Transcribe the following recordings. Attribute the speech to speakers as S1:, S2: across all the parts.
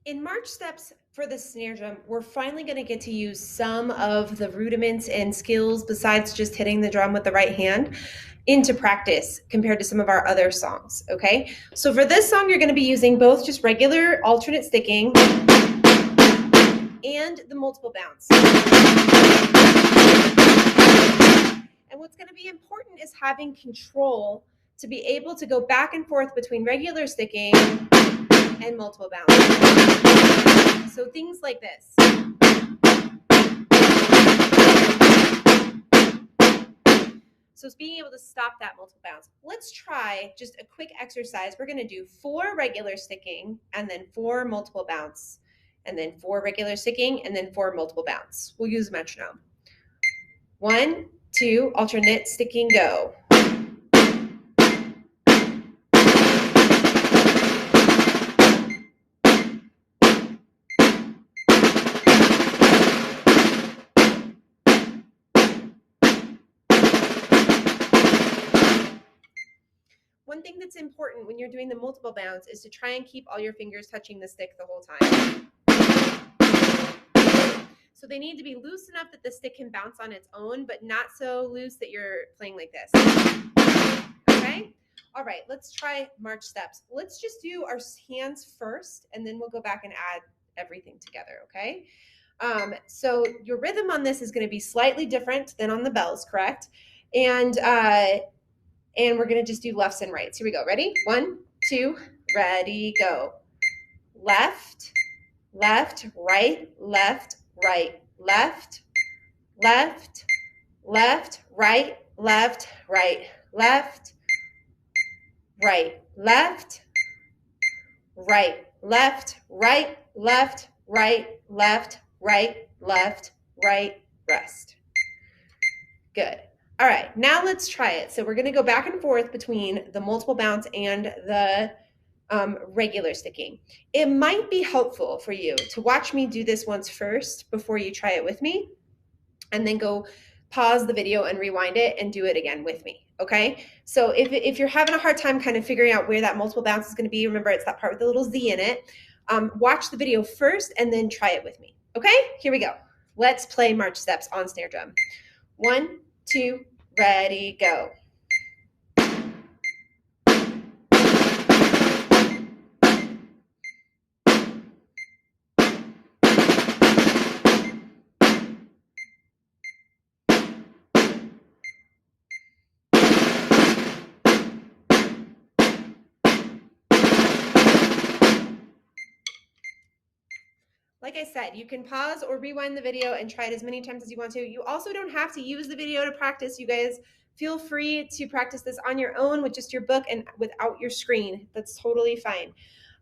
S1: In March steps for the snare drum, we're finally going to get to use some of the rudiments and skills besides just hitting the drum with the right hand into practice compared to some of our other songs, okay? So for this song, you're going to be using both just regular alternate sticking and the multiple bounce. And what's going to be important is having control to be able to go back and forth between regular sticking and multiple bounce. So things like this. So it's being able to stop that multiple bounce. Let's try just a quick exercise. We're going to do 4 regular sticking and then 4 multiple bounce, and then 4 regular sticking and then 4 multiple bounce. We'll use metronome. 1, 2, alternate sticking, go. One thing that's important when you're doing the multiple bounce is to try and keep all your fingers touching the stick the whole time. So they need to be loose enough that the stick can bounce on its own, but not so loose that you're playing like this. Okay? All right, let's try march steps. Let's just do our hands first, and then we'll go back and add everything together, okay? So your rhythm on this is going to be slightly different than on the bells, correct? And we're going to just do lefts and rights. Here we go. Ready? 1, 2, ready, go. Left, left, right, left, right, left, left, left, right, left, right, left, right, left, right, left, right, left, right, left, right, left, right, rest. Good. All right, now let's try it. So we're going to go back and forth between the multiple bounce and the regular sticking. It might be helpful for you to watch me do this once first before you try it with me, and then go pause the video and rewind it and do it again with me, okay? So if you're having a hard time kind of figuring out where that multiple bounce is going to be, remember it's that part with the little Z in it. Watch the video first and then try it with me, okay? Here we go. Let's play march steps on snare drum. 1, 2, ready, go. Like I said, you can pause or rewind the video and try it as many times as you want to. You also don't have to use the video to practice. You guys feel free to practice this on your own with just your book and without your screen. That's totally fine.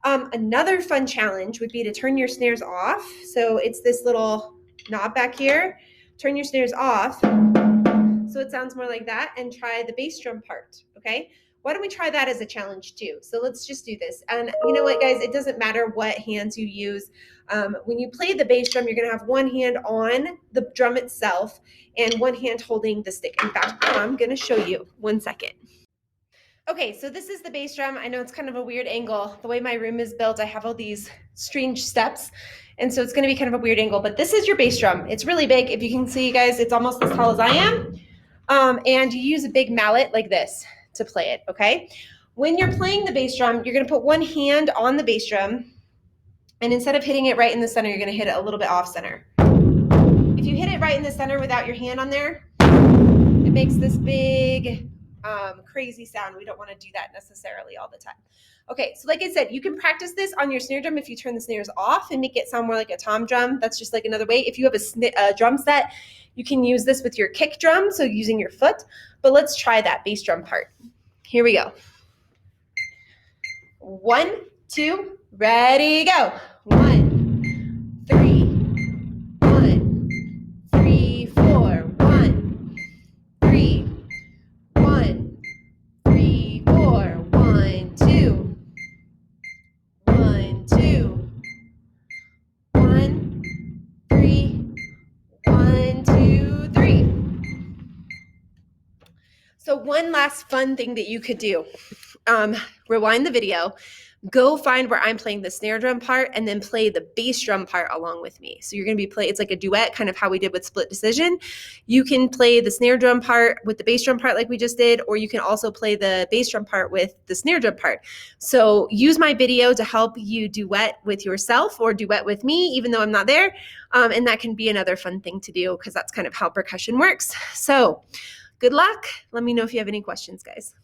S1: Another fun challenge would be to turn your snares off. So it's this little knob back here. Turn your snares off so it sounds more like that, and try the bass drum part, okay? Why don't we try that as a challenge too? So let's just do this. And you know what, guys? It doesn't matter what hands you use. When you play the bass drum, you're going to have one hand on the drum itself and one hand holding the stick. In fact, I'm going to show you. 1 second. Okay, so this is the bass drum. I know it's kind of a weird angle. The way my room is built, I have all these strange steps, and so it's going to be kind of a weird angle. But this is your bass drum. It's really big. If you can see, guys, it's almost as tall as I am. And you use a big mallet like this to play it, okay? When you're playing the bass drum, you're going to put one hand on the bass drum, and instead of hitting it right in the center, you're going to hit it a little bit off center. If you hit it right in the center without your hand on there, it makes this big, crazy sound. We don't want to do that necessarily all the time. Okay, so like I said, you can practice this on your snare drum if you turn the snares off and make it sound more like a tom drum. That's just like another way. If you have a drum set, you can use this with your kick drum, so using your foot. But let's try that bass drum part. Here we go. 1, 2, ready, go. 1, 3, 1, 3, 4, 1, 3, 1, 3, 4, 1, 2, 1, 2, 1, 3, 1, 2, 3. So one last fun thing that you could do, rewind the video, go find where I'm playing the snare drum part and then play the bass drum part along with me. So you're going to be it's like a duet, kind of how we did with Split Decision. You can play the snare drum part with the bass drum part like we just did, or you can also play the bass drum part with the snare drum part. So use my video to help you duet with yourself or duet with me, even though I'm not there. And that can be another fun thing to do because that's kind of how percussion works. So good luck. Let me know if you have any questions, guys.